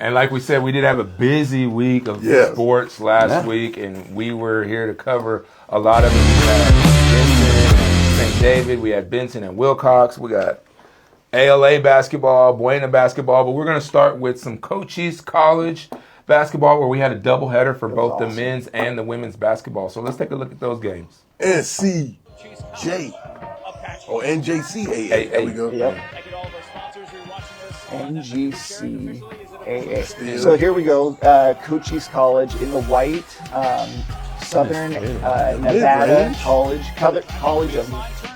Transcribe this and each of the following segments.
And like we said, we did have a busy week of sports last week, and we were here to cover a lot of it. We had Benson and St. David. We had Benson and Wilcox. We got ALA basketball, Buena basketball. But we're going to start with some Cochise College basketball, where we had a doubleheader for both the men's and the women's basketball. So let's take a look at those games. NCJ. Or NJCAA. There we go. Yep. NGCAA. So here we go. Cochise College in the white. Southern Nevada College of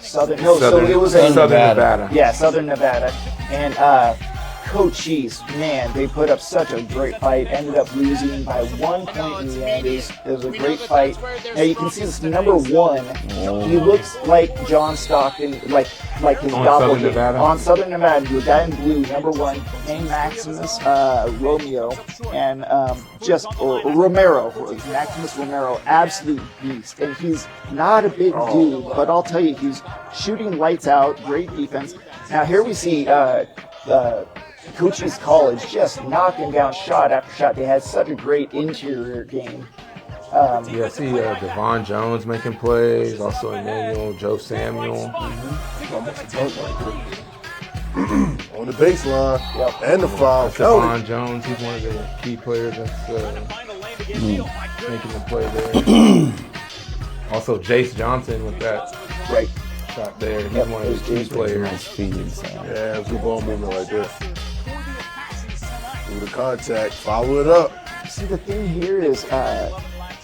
Southern. No, so it was Southern Nevada. Yeah, Southern Nevada. And Cochise, man, they put up such a great fight. Ended up losing by 1 point in the end. It was a great fight. Now you can see this number one. He looks like John Stockton, like his doppelganger on Southern Nevada. The guy in blue, number one, named Maximus Romeo, and Maximus Romero, absolute beast. And he's not a big dude, but I'll tell you, he's shooting lights out, great defense. Now here we see Cochise College just knocking down shot after shot. They had such a great interior game. I see Devon Jones making plays, also Emmanuel, Joe Samuel. On the baseline, and the foul. Devon Jones, he's one of the key players that's making the play there. Also, Jace Johnson with that shot there. He's one of the key players. Yeah, it was good ball movement right there. Through the contact, follow it up. See, the thing here is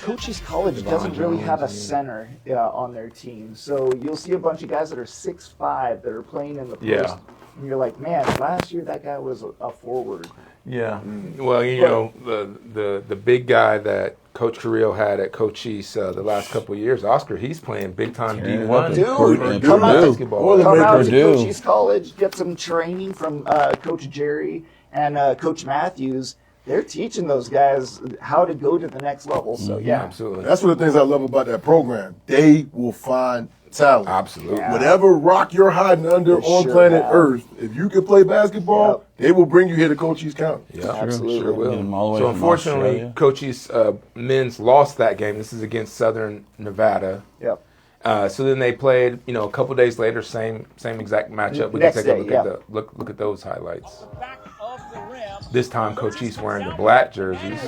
Cochise College doesn't really have a center on their team. So you'll see a bunch of guys that are 6'5" that are playing in the post. And you're like, man, last year that guy was a forward. Yeah. Well, the big guy that Coach Carrillo had at Cochise the last couple of years, Oscar, he's playing big-time D1. Dude, come out to Cochise College, get some training from Coach Jerry and Coach Matthews. They're teaching those guys how to go to the next level. So, absolutely. That's one of the things I love about that program. They will find talent. Absolutely. Yeah. Whatever rock you're hiding under on planet Earth, if you can play basketball, they will bring you here to Cochise County. Yeah, absolutely. Sure will. So, unfortunately, Cochise men's lost that game. This is against Southern Nevada. Yep. So then they played, a couple days later, same exact matchup. We can take a look at those highlights. This time, Cochise wearing the black jerseys.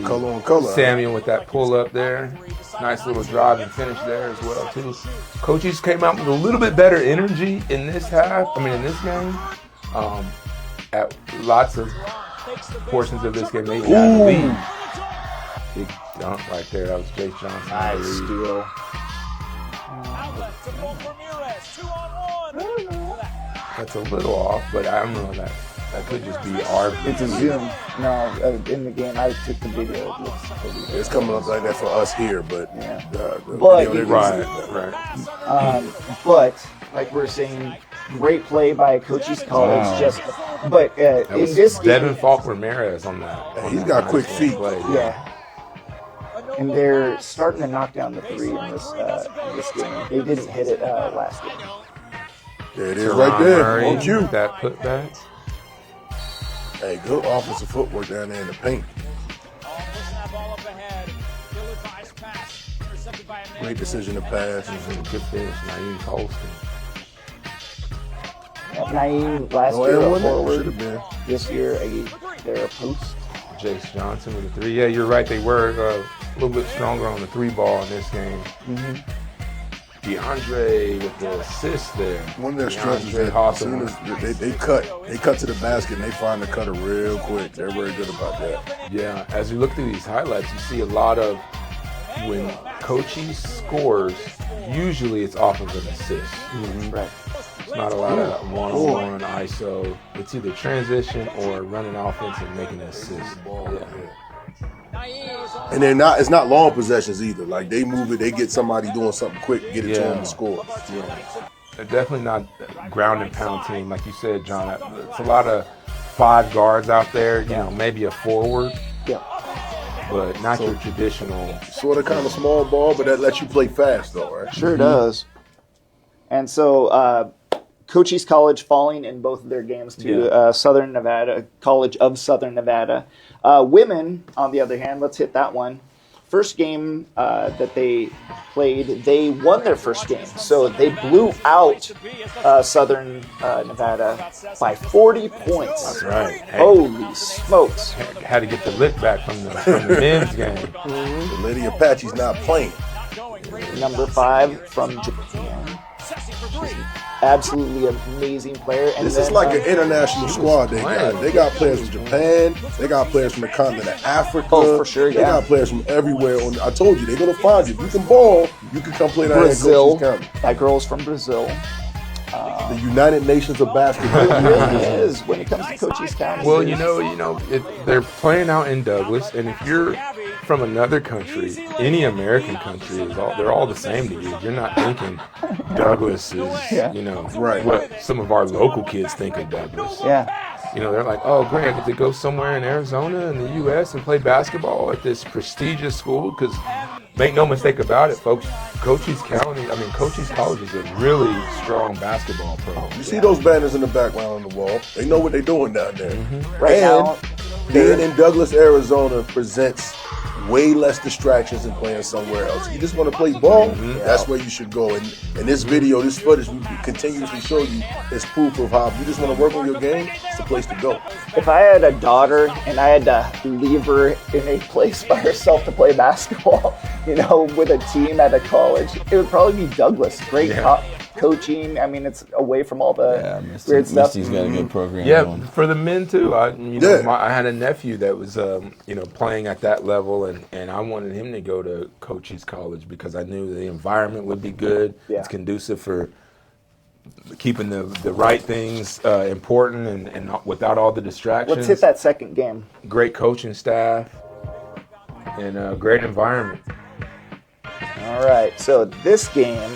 Color on color. Samuel with that pull up there. Nice little drive and finish there as well, too. Cochise came out with a little bit better energy in this game. At lots of portions of this game, they had the lead. Big dunk right there. That was Jace Johnson. Nice steal. That's a little off, but I don't know that. That could just be our. It's a zoom. No, in the game, I took the video. It's coming up like that for us here, but but like we're saying, great play by Cochise College. In this game, Devin Falk Ramirez on that. He's got quick feet. Yeah. And they're starting to knock down the three in this game. They didn't hit it last game. There it is right there. On cue. That putback. Hey, good offensive footwork down there in the paint. Great decision to pass. Good finish. Naeem Holston. Naeem last year a forward. This year they're a post. Jace Johnson with a three. Yeah, you're right. They were a little bit stronger on the three ball in this game. DeAndre with the assist there. One of their strengths is that as soon as they cut to the basket and they find the cutter real quick. They're very good about that. Yeah, as you look through these highlights, you see a lot of when Cochise scores, usually it's off of an assist. Right. It's not a lot of one-on-one ISO. It's either transition or running offense and making an assist. And it's not long possessions either. Like they move it, they get somebody doing something quick, get it to them and score. They're definitely not a ground and pound team, like you said, John. It's a lot of 5 guards out there, maybe a forward. But not your traditional. Sort of kind of small ball, but that lets you play fast though, right? Sure does. And so Cochise College falling in both of their games to Southern Nevada, College of Southern Nevada. Women, on the other hand, let's hit that one. First game that they played, they won their first game. So they blew out Southern Nevada by 40 points. That's right. Hey, holy smokes. Had to get the lick back from the men's game. The Lady Apache's not playing. Number 5 from Japan. She's an absolutely amazing player. And this is like an international squad they got. They got players from Japan. They got players from the continent of Africa. Oh, for sure, They got players from everywhere. I told you, they're going to find you. If you can ball, you can come play down here in Cochise County. That girl's from Brazil. The United Nations of basketball. It really is when it comes to Cochise County. Well, they're playing out in Douglas, and if you're from another country, any American country, they're all the same to you. You're not thinking Douglas is, right. what some of our local kids think of Douglas. Yeah. They're like, oh, great, I get to go somewhere in Arizona in the U.S. and play basketball at this prestigious school. Because make no mistake about it, folks, Cochise College is a really strong basketball program. You see those banners in the background on the wall. They know what they're doing down there. Mm-hmm. Right now, being in Douglas, Arizona presents way less distractions than playing somewhere else. You just want to play ball, that's where you should go. And this video, this footage we continuously show you is proof of how if you just want to work on your game, it's the place to go. If I had a daughter and I had to leave her in a place by herself to play basketball, with a team at a college, it would probably be Douglas. Great coaching. I mean, it's away from all the weird stuff. Misty's got a good program. Yeah, going. for the men too. I had a nephew that was, playing at that level, and I wanted him to go to Cochise College because I knew the environment would be good. Yeah. It's conducive for keeping the right things important and not, without all the distractions. Let's hit that second game. Great coaching staff and a great environment. All right, so this game,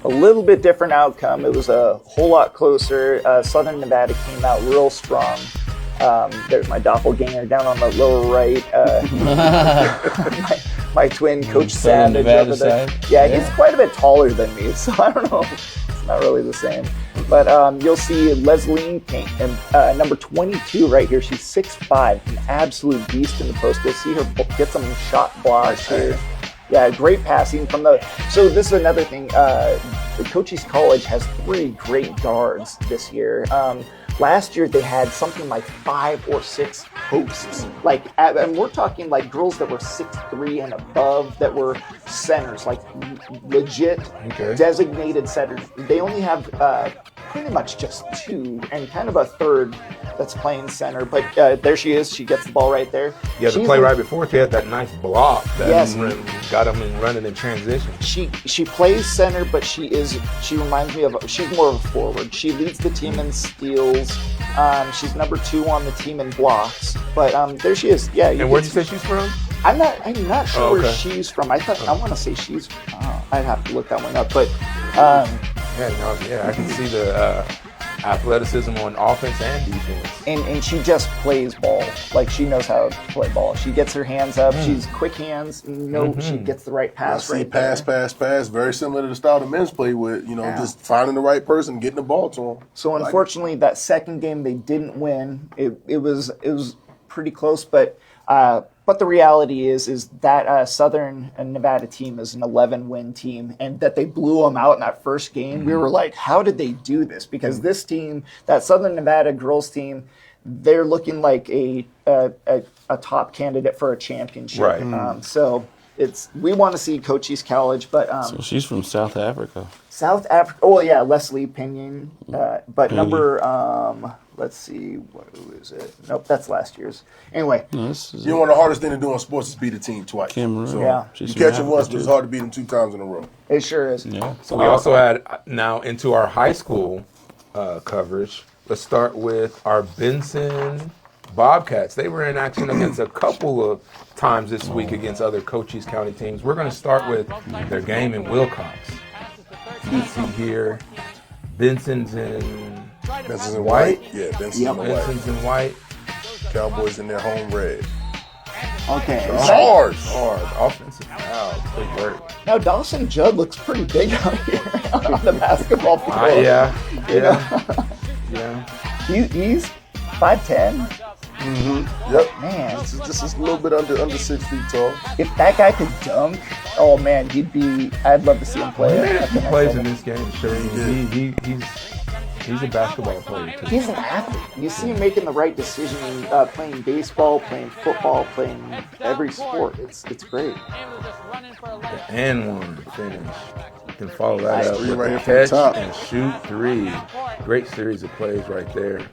a little bit different outcome. It was a whole lot closer. Southern Nevada came out real strong. There's my doppelganger down on the lower right. my twin, Coach Savage, over there. Yeah, he's quite a bit taller than me, so I don't know. It's not really the same. But you'll see Leslie King, number 22 right here. She's 6'5", an absolute beast in the post. You'll see her get some shot blocks here. Yeah, great passing from the. So this is another thing. The Cochise College has 3 great guards this year. Last year they had something like 5 or 6 posts. And we're talking like girls that were 6'3" and above that were centers, like legit designated centers. They only have pretty much just 2 and kind of a third that's playing center. But there she is. She gets the ball right there. Yeah, the play right before she had that nice block that got them running in transition. She plays center, but she reminds me of she's more of a forward. She leads the team in steals. She's number 2 on the team in blocks. But there she is. Yeah. And where'd you say she's from? I'm not sure where she's from. I want to say she's. I'd have to look that one up. But I can see the athleticism on offense and defense. And she just plays ball. Like, she knows how to play ball. She gets her hands up. She's quick hands. She gets the right pass right there. Pass. Very similar to the style the men's play with, just finding the right person, getting the ball to them. So unfortunately, that second game they didn't win. It was pretty close, but the reality is that Southern Nevada team is an 11-win team, and that they blew them out in that first game. We were like, how did they do this? Because this team, that Southern Nevada girls team, they're looking like a top candidate for a championship. Right. So we want to see Cochise College, but so she's from South Africa. South Africa. Oh yeah, Leslie Pinion. But number let's see, who is it? Nope, that's last year's. Anyway, one of the hardest things to do in sports is beat a team twice. So you catch them once, but it's hard to beat them 2 times in a row. It sure is. Yeah. So we also had now into our high school coverage. Let's start with our Benson Bobcats. They were in action against a couple of times this week against other Cochise County teams. We're going to start with their game in Wilcox. You see here, Benson's in white. Yeah, Benson's in white. Cowboys in their home red. Okay. Hard. Offensive foul. Good work. Now Dawson Judd looks pretty big out here on the basketball field. Yeah. He's 5'10". Yep. Man, Just a little bit under 6 feet tall. if that guy could dunk, oh man, I'd love to see him play. He plays in this game. Sure, he's a basketball player too. He's an athlete. You see him making the right decision, playing baseball, playing football, playing every sport. It's great. And one to finish. You can follow that up Three with right a here catch from the top. and shoot 3. Great series of plays right there.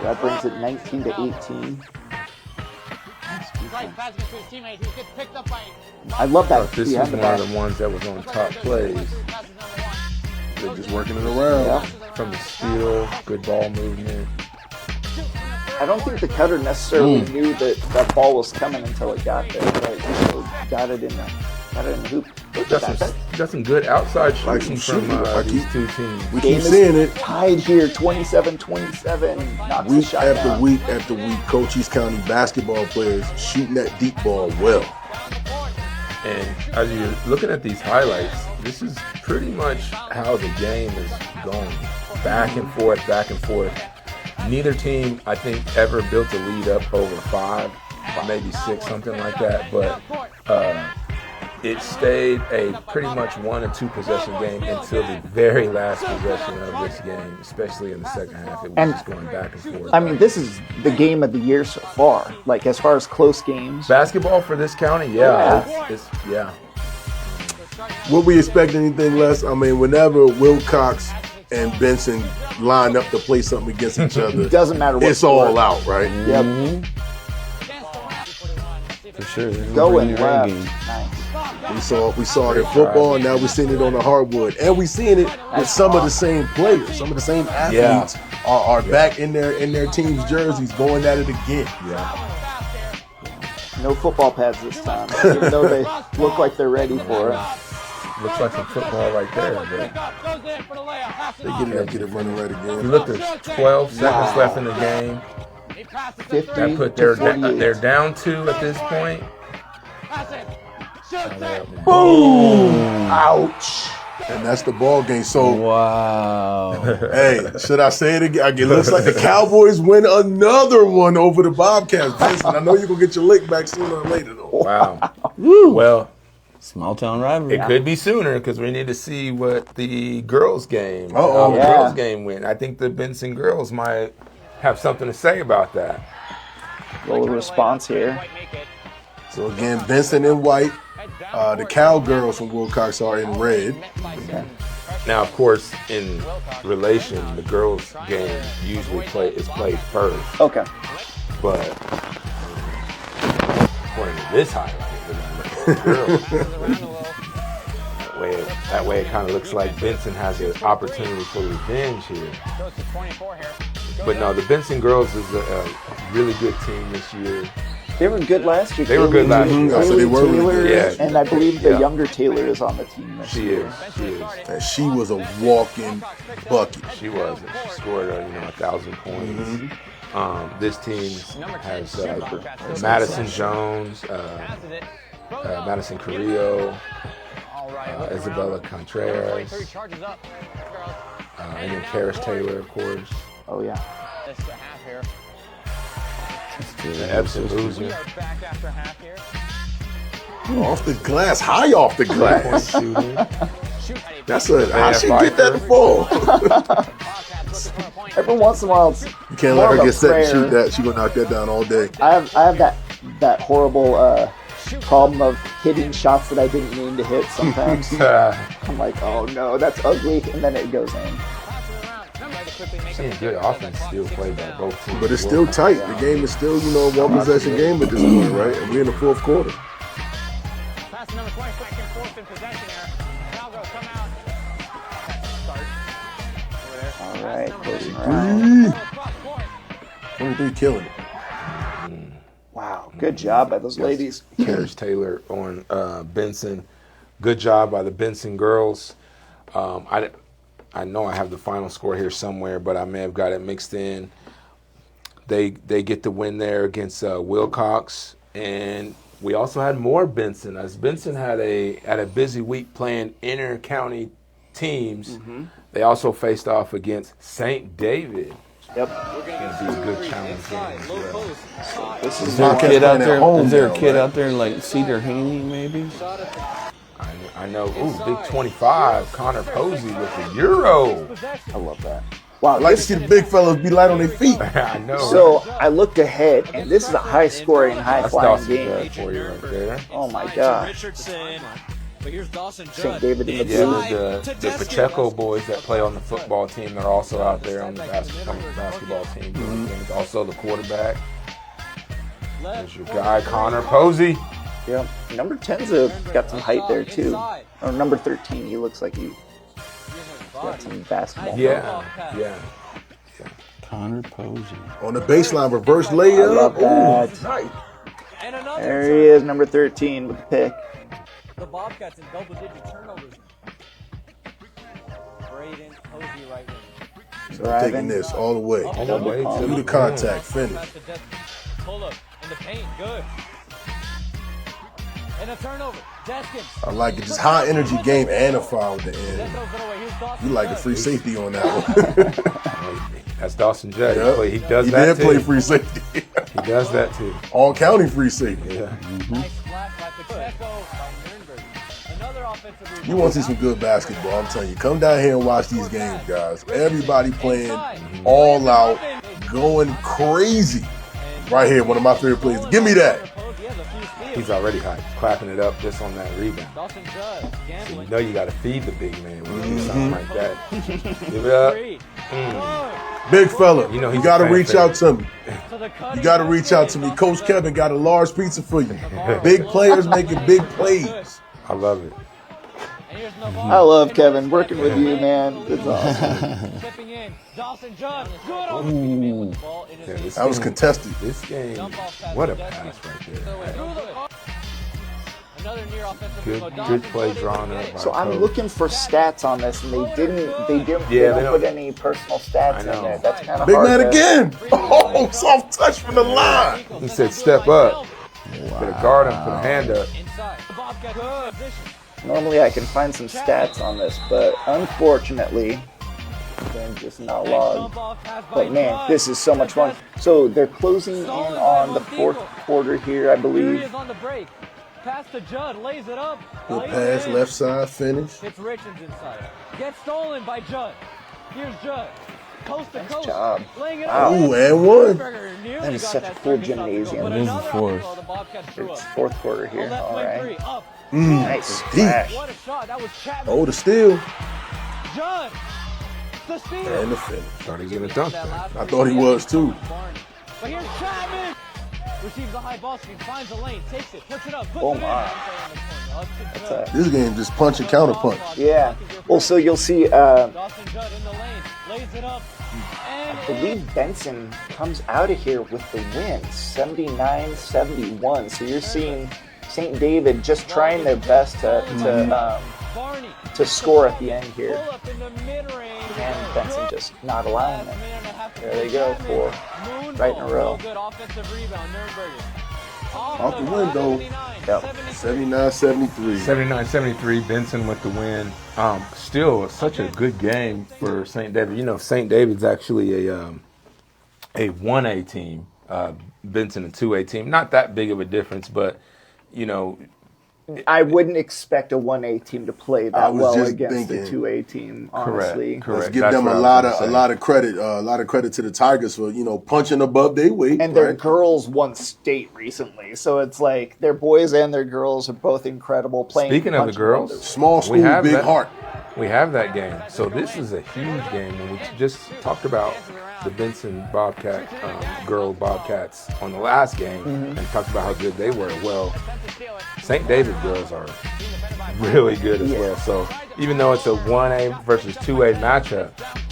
That brings it 19 to 18. I love that. This was one of the ones that was on top plays. They're just working it around. Yeah. From the steal, good ball movement. I don't think the cutter necessarily knew that ball was coming until it got there. But he still got it in the hoop. Look at that. Got some good outside Like shooting some from shooting. these two teams. We Game keep is seeing it tied here, 27-27. Knocks the week shot after down. week after week. Cochise County basketball players shooting that deep ball well. And as you're looking at these highlights, this is pretty much how the game is going. Back and forth, back and forth. Neither team, I think, ever built a lead up over 5, maybe 6, something like that. But it stayed a pretty much 1 and 2 possession game until the very last possession of this game, especially in the second half. It was just going back and forth. I mean, this is the game of the year so far. Like, as far as close games. Basketball for this county, yeah. Would we expect anything less? I mean, whenever Wilcox and Benson line up to play something against each other, It doesn't matter what it's sport. all out, right? Yep. For sure. Going Rain left. game. Nice. We saw it in football, and now we're seeing it on the hardwood, and we're seeing it with some of the same players, some of the same athletes are back in their team's jerseys, going at it again. No football pads this time, even though they look like they're ready for it. Looks like some football right there. But Get it running right again. you look, there's 12 seconds left in the game. 50 That put to they're 48. down 2 at this point. Boom! Ouch. And that's the ball game. So, Wow. hey, should I say it again? It looks like the Cowboys win another one over the Bobcats. Listen, I know you're going to get your lick back sooner or later, though. Wow. Well, Small town rivalry. it could be sooner because we need to see what the girls' game, Uh-oh. how the Yeah. girls' game went. I think the Benson girls might have something to say about that. Little response here. So, again, Benson in white. The Cowgirls from Wilcox are in red. Now, of course, in relation, the girls' game usually is played first. Okay. But according to this highlight, we're gonna look at the girls. that way, it kind of looks like Benson has an opportunity for revenge here. But no, the Benson girls is a really good team this year. They were good last year. They were good last year. So they were really Taylor, good. Yeah. and I believe the Yeah. younger Taylor is on the team this She year. is. And she was a walking bucket. She was. She scored 1,000 points. This team has Madison Jones, Madison Carrillo, Isabella Contreras, and then Karis Taylor, of course. Oh, yeah. Epson Loser. Off the glass, high off the glass. Shooting. That's a, how she get that ball? Every once in a while, it's You can't more let her of a get set and prayer. shoot that. She gonna knock that down all day. I have that horrible problem of hitting shots that I didn't mean to hit sometimes. I'm like, oh no, that's ugly, and then it goes in. Seeing good offense still played by both teams. But it's still tight. The game is still, a one possession game at this point, right? And we're in the fourth quarter. All right, closing round. 23 killing it. Wow, good job by those ladies. Karis Taylor on Benson. Good job by the Benson girls. I know I have the final score here somewhere, but I may have got it mixed in. They get the win there against Wilcox. And we also had more Benson, as Benson had a busy week playing inter-county teams. Mm-hmm. They also faced off against St. David. Yep. It's going to be a good challenge game as well. This Is there a Bobcats kid out playing at there? home Is there now, a kid right? out there like Cedar Haney maybe? I know. Ooh, big 25, Connor Posey with the Euro. I love that. Wow, I like to see the big fellas be light on their feet. I know. So I looked ahead, and this is a high-scoring, That's high-flying Dawson game. Judd for you right there. Oh my gosh! St. David in the blue. Yeah, the Pacheco boys that play on the football team are also out there on the basketball team. Mm-hmm. Also the quarterback. There's your guy, Connor Posey. Yep. Number 10's got some height there too. Or number 13, he looks like he's got some basketball. Yeah. Connor Posey. On the baseline, reverse layup. I love that. Ooh, nice. There he is, number 13 with the pick. The Bobcats in double-digit turnovers. Braden Posey right wing. Taking this all the way. All the way to Do the contact, finish. Pull up in the paint, good. And a turnover. Deskins. I like it. Just high energy game and a foul at the end. You like a free safety on that one. That's Dawson Judd. Yep. He does He that did too. play free safety. He does that too. All county free safety. Yeah. Nice flash by Pacheco by Nürnberg. Another offensive rebound. You want to see some good basketball, I'm telling you. Come down here and watch these games, guys. Everybody playing all out, going crazy. Right here, one of my favorite plays. Give me that. He's already hot, clapping it up just on that rebound. Dawson Judd, So gambling. you know you got to feed the big man when you do something like that. Give it up. Big fella, You know you he's got to a fan reach out to me. You You got to reach out to me. Coach Kevin got a large pizza for you. Big players making big plays. I love it. I love Kevin working with you, man. It's awesome. Stepping in. Dawson Judd. Good on the teammate with the ball in his Yeah, hand. this That was game- contested. This game, what a pass right there. Another near offensive Good, rebound. good Dawson play Judd. drawn up. By So I'm Coach. looking for stats on this, and they didn't they don't- put any personal stats I in know. there. That's kind of Big hard. man to- again. Oh, soft touch from the line. He said, "Step up." Better guard him. Put a hand up. Inside. The Bobcats good position. Normally I can find some stats on this, but unfortunately, they're just not logged. But man, this is so much fun. So they're closing in on the fourth quarter here, I Here he believe. is on the break. Pass to Judd, lays it up. Good lays pass, it in. left side, finish. Hits Richards inside. Gets stolen by Judd. Here's Judd. Coast to coast. job. Laying it Wow. up. Ooh, and one. That is such a cool gymnasium. But It is the another fourth. throw the Bobcats drew It's up. fourth quarter A here. left All wing right. three, up. Nice Deep. splash. What a shot. That was Chapman. Oh, the steal Judd. The steal. and the finish. Thought he was gonna dunk that. I thought he was too. But here's Chapman. Receives a high ball screen, finds a lane, takes it, puts it up, puts Oh, it in. my. That's That's This game just punch and counter punch. Yeah. Also, you'll see, Dawson Judd in the lane, lays it up, and I believe Benson comes out of here with the win, 79-71. So you're seeing St. David just trying their best Barney to score at the end here. pull up in the mid-range. And Benson just not allowing Last it. minute and a half to There they play. go, Chapman, 4 moon right in a ball. row. Good offensive rebound, Nürnberger. Off the window. Yep. 79-73. 79-73, Benson with the win. Still such a good game for St. David. You know, St. David's actually a 1A team. Benson a 2A team. Not that big of a difference, but you know, I wouldn't expect a 1A team to play I that was well just against thinking. the 2A team, honestly. correct. Let's give That's them what a I was lot gonna of say. a lot of credit to the Tigers for punching above their weight. And their right? girls won state recently, so it's like their boys and their girls are both incredible playing. Speaking of the punching girls, above Small we school, have big that. heart. We have that game. So this is a huge game. And we just talked about the Benson Bobcat, girl Bobcats on the last game and talked about how good they were. Well, St. David girls are really good as well. So even though it's a 1A versus 2A matchup,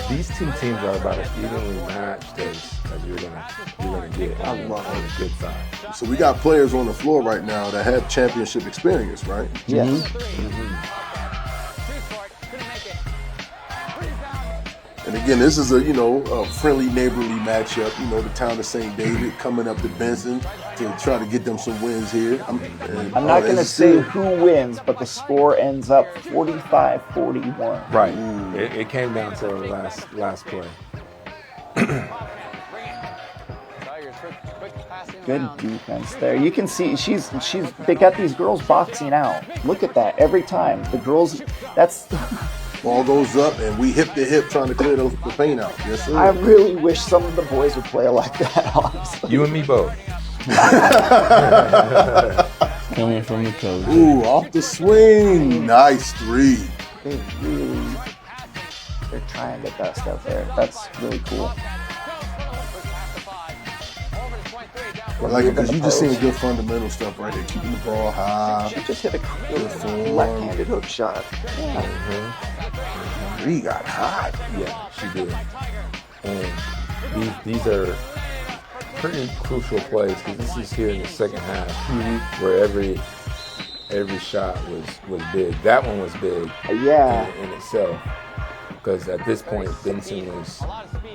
these two teams are about as evenly matched as you're gonna get on the good side. So we got players on the floor right now that have championship experience, right? Yes. And again, this is a friendly neighborly matchup. The town of St. David coming up to Benson to try to get them some wins here. I'm not going to say who wins, but the score ends up 45-41. Right. It came down to the last play. Good defense there. You can see they got these girls boxing out. Look at that every time. The girls, that's. Ball goes up and we hip to hip trying to clear the paint out. Yes, sir. I really wish some of the boys would play like that, honestly. You and me both. Coming from the coach. Ooh, off the swing. Nice three. They're trying their best out there. That's really cool. I like it because you just seeing good fundamental stuff right there. Keeping the ball high. She just hit a left-handed hook shot. Three got hot. Yeah, she did. And these are pretty crucial plays because this is here in the second half where every shot was big. That one was big in itself because at this point Benson was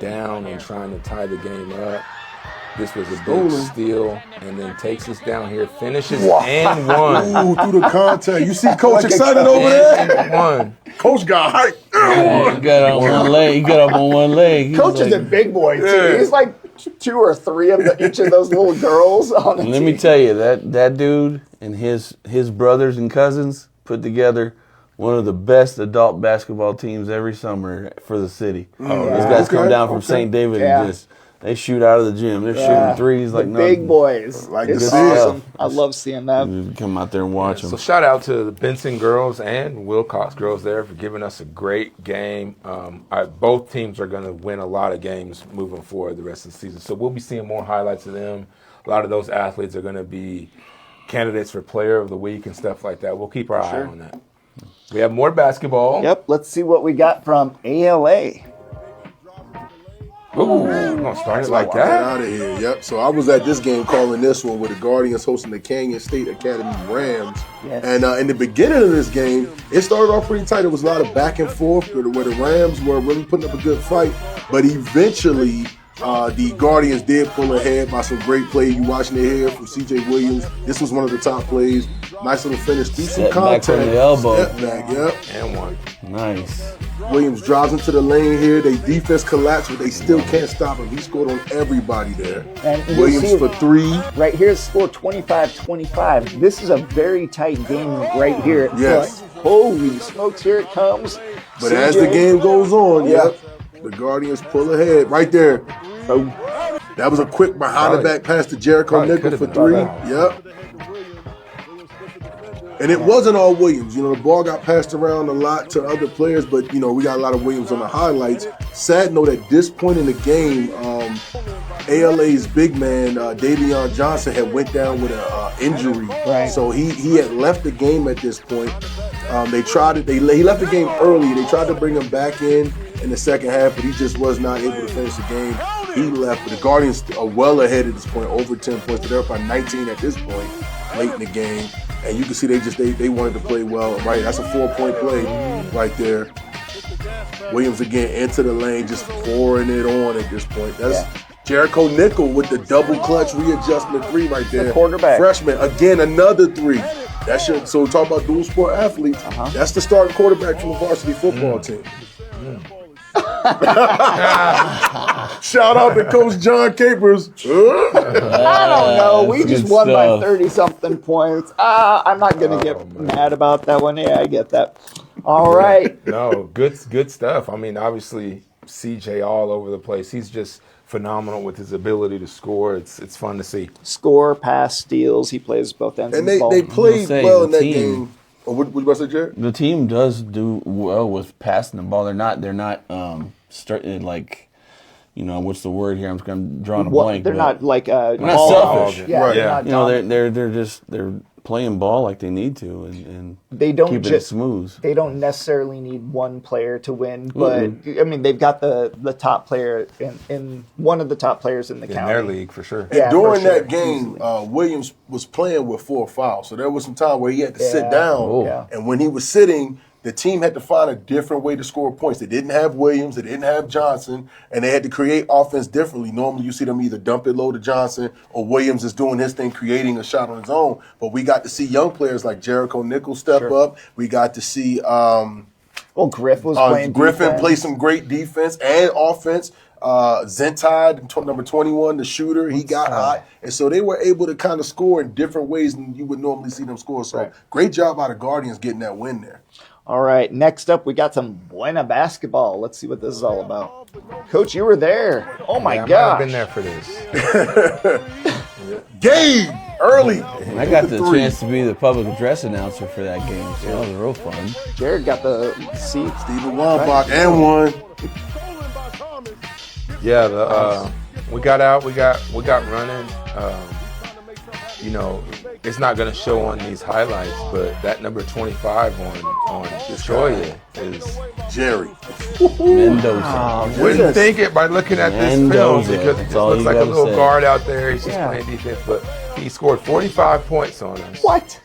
down and trying to tie the game up. This was a big steal, and then takes us down here, finishes and one. Ooh, through the contact. You see Coach excited over there? And one. Coach got hyped. He got on one leg. He got up on one leg. Coach is a big boy, too. Yeah. He's like 2 or 3 of each of those little girls on the team. Let me tell you, that dude and his brothers and cousins put together one of the best adult basketball teams every summer for the city. These guys come down from St. David and just... They shoot out of the gym. They're shooting threes like nothing. Big boys. It's awesome. I love seeing that. You come out there and watch them. So shout out to the Benson girls and Wilcox girls there for giving us a great game. Both teams are going to win a lot of games moving forward the rest of the season. So we'll be seeing more highlights of them. A lot of those athletes are going to be candidates for Player of the Week and stuff like that. We'll keep our eye on that. We have more basketball. Yep. Let's see what we got from ALA. Ooh, we're going to start it like Get that? out of here. Yep. So I was at this game calling this one with the Guardians hosting the Canyon State Academy Rams. Yes. And in the beginning of this game, it started off pretty tight. There was a lot of back and forth where the Rams were really putting up a good fight. But eventually, the Guardians did pull ahead by some great play. You watching it here from C.J. Williams. This was one of the top plays. Nice little finish. Decent contact. Back from the elbow. Step back, yep. And one. Nice. Williams drives into the lane here. They defense collapse, but they still can't stop him. He scored on everybody there. And Williams for 3. Right here, score 25-25. This is a very tight game right here. Yes. Holy smokes, here it comes. But CJ. as the game goes on, the Guardians pull ahead right there. Oh. That was a quick behind the back pass to Jericho Nickel for 3. Yep. And it wasn't all Williams. The ball got passed around a lot to other players, but, we got a lot of Williams on the highlights. Sad note, at this point in the game, ALA's big man, Davion Johnson, had went down with an injury. Right. So he had left the game at this point. They tried it. He left the game early. They tried to bring him back in the second half, but he just was not able to finish the game. He left, but the Guardians are well ahead at this point, over 10 points. They're up by 19 at this point, late in the game. And you can see they wanted to play well. Right, that's a 4-point play right there. Williams again into the lane, just pouring it on at this point. That's Jericho Nickel with the double clutch readjustment 3 right there. The quarterback. Freshman, again, another 3. So talk about dual sport athletes. That's the starting quarterback from the varsity football team. Shout out to Coach John Capers. I don't know. We just won by 30-something points. I'm not going to get mad about that one. Yeah, I get that. All right. No, good stuff. I mean, obviously, CJ all over the place. He's just phenomenal with his ability to score. It's fun to see. Score, pass, steals. He plays both ends and of the ball. they played well in that game. Oh, what you about to say, Jared? The team does do well with passing the ball. They're not like, what's the word here? I'm drawing a blank. They're not like not selfish. selfish. Yeah, Right. They're playing ball like they need to and they don't keep it smooth. They don't necessarily need one player to win, but I mean they've got the top player in one of the top players in the county. In their league for sure. Yeah, during that game, Williams was playing with 4 fouls, so there was some time where he had to sit down. Yeah. And when he was sitting, the team had to find a different way to score points. They didn't have Williams, they didn't have Johnson, and they had to create offense differently. Normally you see them either dump it low to Johnson or Williams is doing his thing, creating a shot on his own. But we got to see young players like Jericho Nichols step up. We got to see Griff was playing Griffin defense. play some great defense and offense. Zentide, number 21, the shooter, he got hot. And so they were able to kind of score in different ways than you would normally see them score. So great job out of Guardians getting that win there. All right, next up, we got some Buena basketball. Let's see what this is all about. Coach, you were there. Oh, my gosh. I've been there for this. Gabe, early. And I got the chance to be the public address announcer for that game, so that was real fun. Jared got the seat. Stephen Wambach and one. Yeah, we got out, we got running. You know, it's not going to show on these highlights, but that number 25 on Choya is Jerry Mendoza. Wouldn't think it by looking at this film Mendoza. because it That's just all looks you like a gotta little say. guard out there. He's just playing defense, but he scored 45 points on us. What?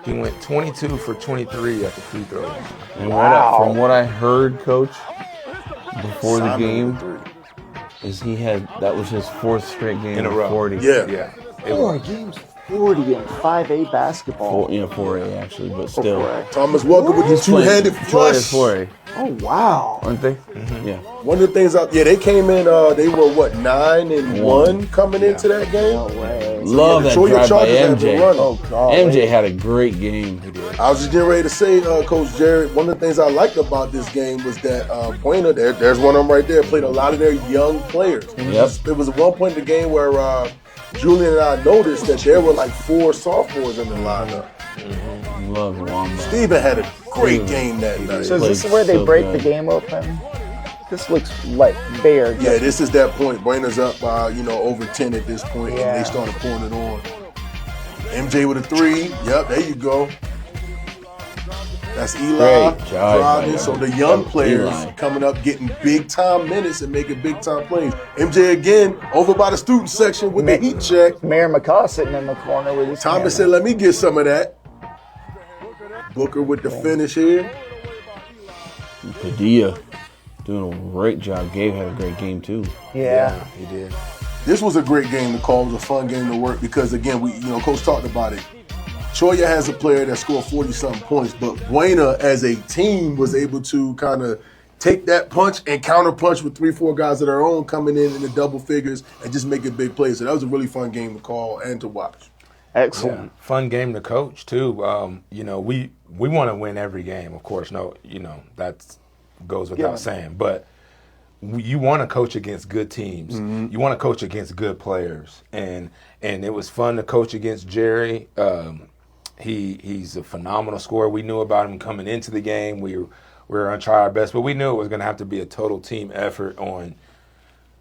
He went 22 for 23 at the free throw line. And from what I heard, Coach, before the game, is that was his fourth straight game In a row. 40. Yeah. It 4 was. games, 40 in 5A basketball. 4A actually, but still. 4A. Thomas Welker with the two-handed Troy is flush. 4A, Oh, wow. aren't they? Yeah. One of the things they came in, they were 9-1 coming into that game. No way. Love that Troy drive by Chargers had MJ. been running. Oh, God. MJ had a great game. I was just getting ready to say, Coach Jared, one of the things I liked about this game was that Buena, there's one of them right there, played a lot of their young players. There was one point in the game where Julian and I noticed that there were like 4 sophomores in the lineup. Love Wamba. Steven had a great game that night. So is this Played where they so break good. the game open? This looks like bare. Yeah, this is that point. Buena's up by, over 10 at this point, Yeah. and they started pouring it on. MJ with a 3. Yep, there you go. That's Eli Great job, driving. man. So the young players Eli. coming up, getting big time minutes and making big time plays. MJ again over by the student section with the heat check. Mayor McCaw sitting in the corner with his Thomas camera. said, "Let me get some of that." Booker with the finish here. Padilla doing a great job. Gabe had a great game too. Yeah. He did. This was a great game to call. It was a fun game to work because again, Coach talked about it. Choya has a player that scored 40-something points, but Buena as a team was able to kind of take that punch and counter punch with 3-4 guys of their own coming in the double figures and just making big plays. So that was a really fun game to call and to watch. Excellent. Yeah. Fun game to coach too. We want to win every game, of course. No, that goes without saying. But you want to coach against good teams. Mm-hmm. You want to coach against good players, and it was fun to coach against Jerry. He's a phenomenal scorer. We knew about him coming into the game. We were going to try our best, but we knew it was going to have to be a total team effort on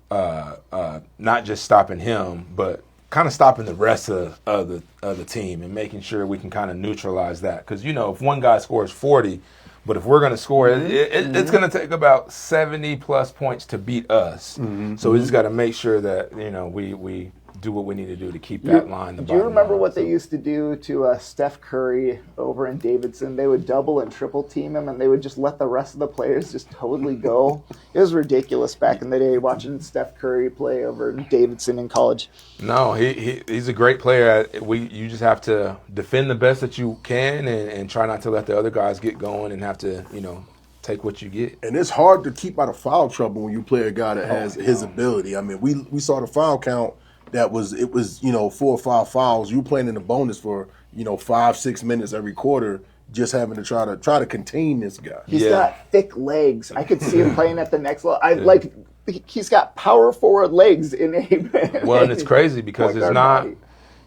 not just stopping him, but kind of stopping the rest of the team and making sure we can kind of neutralize that. Because, if one guy scores 40, but if we're going to score, it's going to take about 70-plus points to beat us. Mm-hmm. So we just got to make sure that, we do what we need to do to keep that line. Do you remember what they used to do to Steph Curry over in Davidson? They would double and triple team him, and they would just let the rest of the players just totally go. It was ridiculous back in the day watching Steph Curry play over in Davidson in college. No, he's a great player. You just have to defend the best that you can and try not to let the other guys get going and have to, take what you get. And it's hard to keep out of foul trouble when you play a guy that has his ability. I mean, we saw the foul count. It was 4 or 5 fouls. You playing in the bonus for 5-6 minutes every quarter, just having to try to contain this guy. He's got thick legs. I could see him playing at the next level. He's got power forward legs in a. Well, and it's crazy because Point guard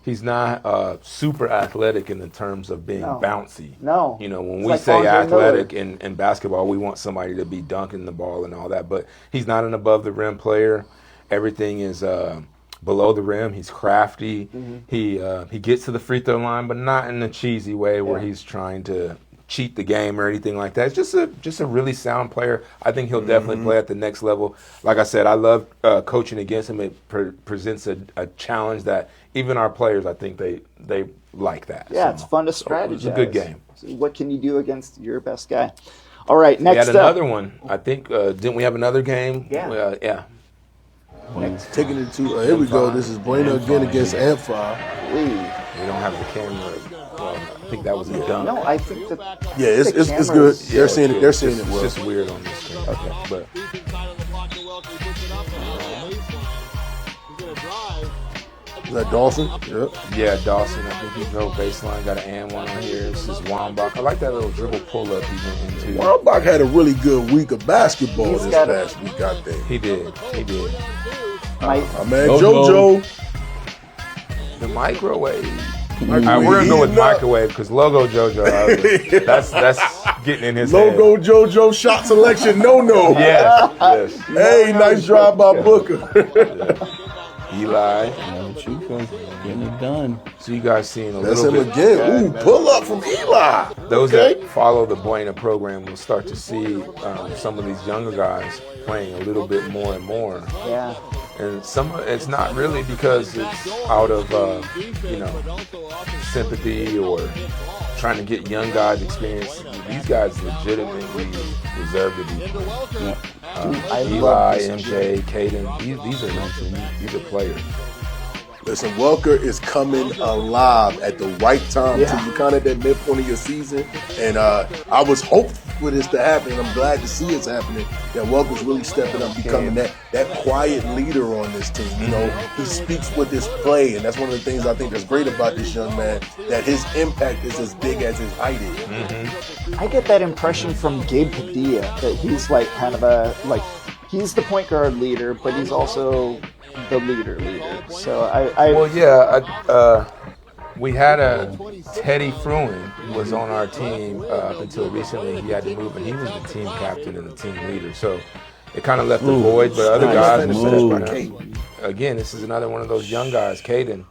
he's not super athletic in the terms of being bouncy. No. When It's we like say Andre athletic in basketball, we want somebody to be dunking the ball and all that. But he's not an above the rim player. Everything is below the rim. He's crafty. Mm-hmm. He gets to the free throw line, but not in a cheesy way where he's trying to cheat the game or anything like that. It's just a really sound player. I think he'll definitely play at the next level. Like I said, I love coaching against him. It presents a challenge that even our players, I think they like that. Yeah, So, it's fun to strategize. It's a good game. So what can you do against your best guy? All right, next we had up. another one. I think, didn't we have another game? Yeah. Yeah. Taking it to, here we go. This is Bueno again against Amphar. Lee. We don't have the camera. Well, I think that was a dunk. No, I think that. Yeah, it's good. cameras- They're seeing it. They're seeing it It's well. just weird on this screen. Okay, but Is that Dawson? Yep. yeah, Dawson. I think he drove baseline. Got an and one on here. This is Wambach. I like that little dribble pull up he went into. Wambach had a really good week of basketball He's this got a- past week, I think. He did. My man Jojo. JoJo. The microwave. We're All right, we're gonna go with heating up. microwave because logo JoJo. That's getting in his Logo head. JoJo shot selection. No. Yes. Hey, nice drive by Booker. Eli. Chico getting it done. So you guys seeing a That's little him bit. again. Ooh, pull up from Eli. Those Okay. that follow the Buena program will start to see some of these younger guys playing a little bit more and more. Yeah. And it's not really because it's out of sympathy or trying to get young guys experience. These guys legitimately deserve to be playing. I Eli, love this MJ, Caden. These are players. Listen, Welker is coming alive at the right time. Yeah. So you're kind of at that midpoint of your season. And I was hopeful for this to happen. And I'm glad to see it's happening. That Welker's really stepping up, becoming that quiet leader on this team. You know, he speaks with his play. And that's one of the things I think that's great about this young man, that his impact is as big as his height is. I get that impression from Gabe Padilla that he's like kind of he's the point guard leader, but he's also the leader. So we had a Teddy Fruin was on our team up until recently. He had to move, and he was the team captain and the team leader. So it kind of left a void. But other guys, again, this is another one of those young guys, Caden.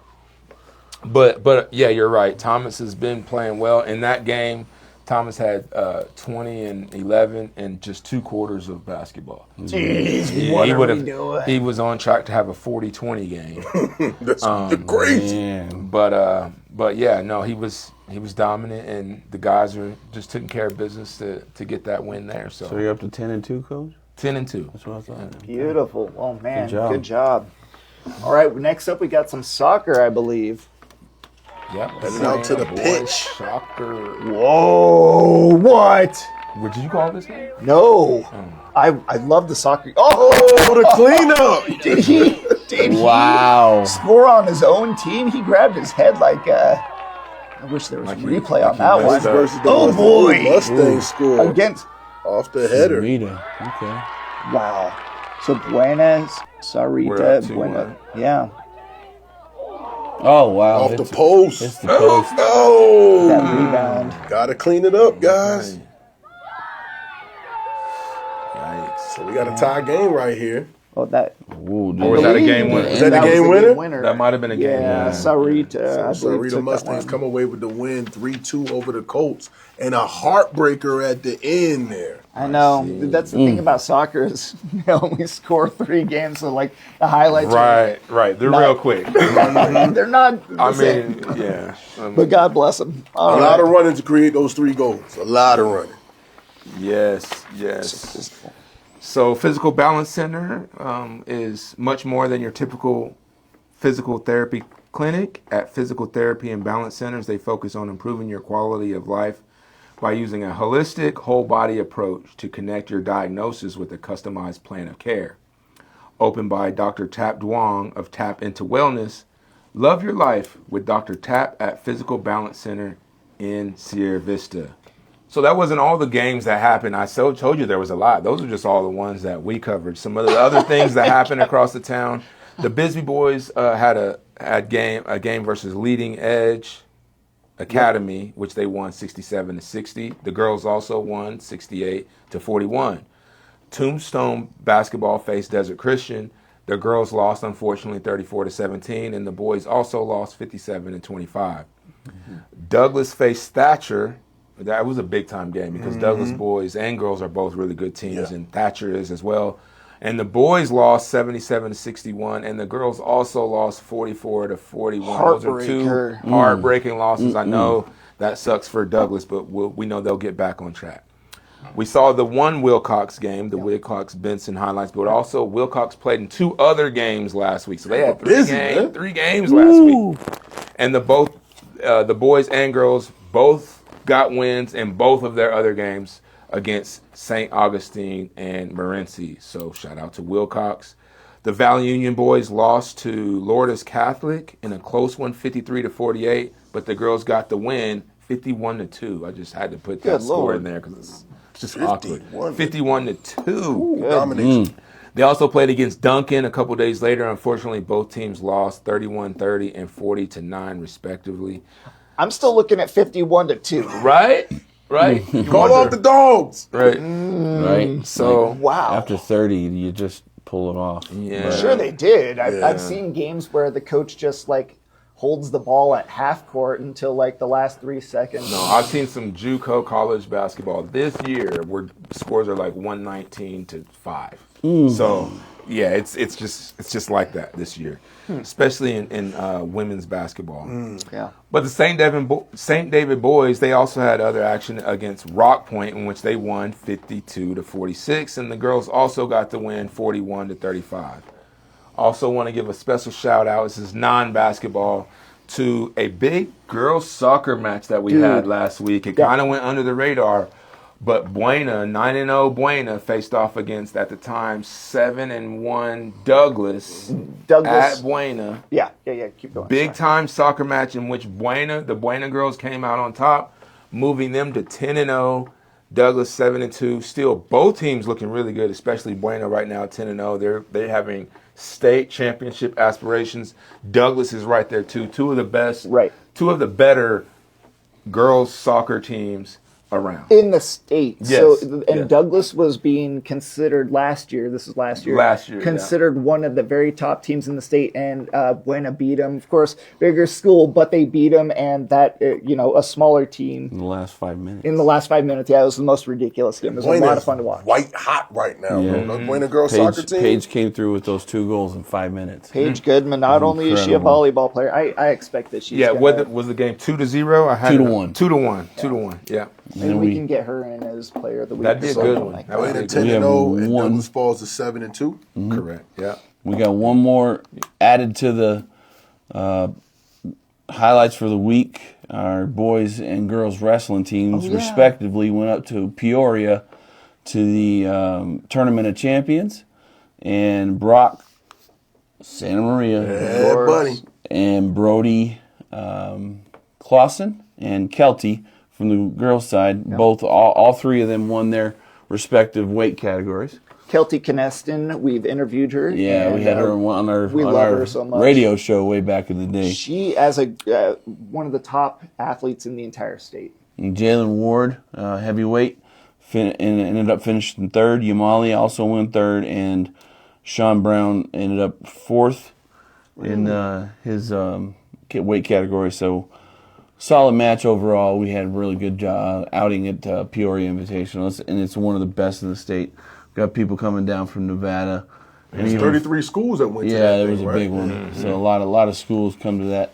But yeah, you're right. Thomas has been playing well in that game. Thomas had 20 and 11 in just 2 quarters of basketball. Jeez, what are we doing? He was on track to have a 40-20 game. That's crazy. Man. But yeah, no, he was dominant, and the guys are just taking care of business to get that win there. So you're up to 10-2, coach? 10-2. That's what I thought. Beautiful. Oh man, Good job. All right, next up we got some soccer, I believe. Yep. Heading out to the pitch. Soccer. Whoa! What? What did you call this game? No. I love the soccer. Oh, the cleanup. Did he Wow. score on his own team? He grabbed his head like I wish there was a replay on that one. Versus the Oh, boy. Mustang scored Against off the header. Rita. Okay. wow. So Buenas, We're Sarita, up 2-1. Buena. Yeah. Oh, wow. Off the post. It's the post. That Oh, rebound. gotta clean it up, guys. Yikes. So we got a tie game right here. Oh, that. Ooh, dude. Or was that a game winner? Was that the was game winner? That might have been a game Yeah, winner. Sarita. I believe Sarita took that Mustangs one. come away with the win 3-2 over the Colts. And a heartbreaker at the end there. I know. That's the thing about soccer is they only score 3 games, so like the highlights. Right. They're real quick. They're not. I the same. mean, yeah. But God bless them. A lot of running to create those 3 goals. A lot of running. Yes. So Fyzical Balance Center is much more than your typical physical therapy clinic. At Physical Therapy and Balance Centers, they focus on improving your quality of life by using a holistic, whole-body approach to connect your diagnosis with a customized plan of care. Opened by Dr. Tap Duong of Tap Into Wellness, love your life with Dr. Tap at Physical Balance Center in Sierra Vista. So that wasn't all the games that happened. I told you there was a lot. Those are just all the ones that we covered. Some of the other things that happened across the town. The Bisbee boys had a game versus Leading Edge Academy, which they won 67-60. The girls also won 68-41. Tombstone basketball faced Desert Christian. The girls lost, unfortunately, 34-17, and the boys also lost 57-25. Douglas faced Thatcher. That was a big time game because Douglas boys and girls are both really good teams, and Thatcher is as well. And the boys lost 77-61, and the girls also lost 44-41. Those are two heartbreaking losses. I know that sucks for Douglas, but we know they'll get back on track. We saw the one Wilcox game, the Wilcox-Benson highlights, but also Wilcox played in 2 other games last week. So they had 3 games last week. And the boys and girls both got wins in both of their other games against St. Augustine and Morenci. So shout out to Wilcox. The Valley Union boys lost to Lourdes Catholic in a close one, 53-48, but the girls got the win, 51-2. I just had to put that score in there because it's just awkward. 51-2. Domination. They also played against Duncan a couple days later. Unfortunately, both teams lost 31-30 and 40-9 respectively. I'm still looking at 51-2. Right? Call off the dogs. Right. Right. So wow. After 30, you just pull it off. Yeah. Sure they did. I've seen games where the coach just like holds the ball at half court until like the last 3 seconds. No, I've seen some JUCO college basketball this year where scores are like 119-5. So yeah, it's just like that this year, especially in women's basketball. Yeah. But the St. David boys, they also had other action against Rock Point in which they won 52-46, and the girls also got the win 41-35. Also want to give a special shout out. This is non-basketball to a big girls soccer match that we had last week. It kind of went under the radar. But Buena, 9-0 Buena, faced off against, at the time, 7-1 Douglas at Buena. Yeah, keep going. Big-time soccer match in which the Buena girls came out on top, moving them to 10-0, Douglas 7-2. Still, both teams looking really good, especially Buena right now, 10-0. They're having state championship aspirations. Douglas is right there, too. Two of the better girls soccer teams around in the state. Yes. So Douglas was being considered last year considered one of the very top teams in the state, and Buena beat them. Of course, bigger school, but they beat them, and that a smaller team In the last 5 minutes. it was the most ridiculous game. It was a lot of fun to watch. White hot right now. Yeah. Buena girls soccer team. Paige came through with those 2 goals in 5 minutes. Paige Goodman, not only is she a volleyball player, I expect that she's was the game 2-0? I had 2-1. 2-1. Yeah. Maybe we can get her in as player of the week. That'd be a good one. Buena We have 10-0 and Douglas falls to 7-2. Correct. Yeah. We got one more added to the highlights for the week. Our boys and girls wrestling teams respectively went up to Peoria to the Tournament of Champions, and Brock Santa Maria buddy. and Brody Clausen and Kelty from the girls' side. Both, all 3 of them won their respective weight categories. Kelty Caneston, we've interviewed her. Yeah, we had her on our her so much. radio show way back in the day. She, as one of the top athletes in the entire state. And Jalen Ward, heavyweight, ended up finishing 3rd. Yamali also went 3rd, and Sean Brown ended up 4th in his weight category. So solid match overall. We had a really good outing at Peoria Invitational, and it's one of the best in the state. Got people coming down from Nevada. There's 33 schools that went to that. Yeah, there thing, was a right? big one. So a lot of schools come to that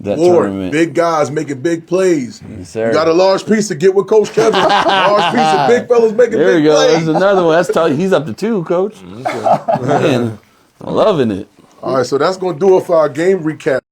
Ward, tournament. big guys making big plays. Yes, sir. You got a large piece to get with Coach Kevin. Large piece of big fellas making There big we go. plays. There's another one. He's up to 2, Coach. Man, I'm loving it. All right, so that's going to do it for our game recap.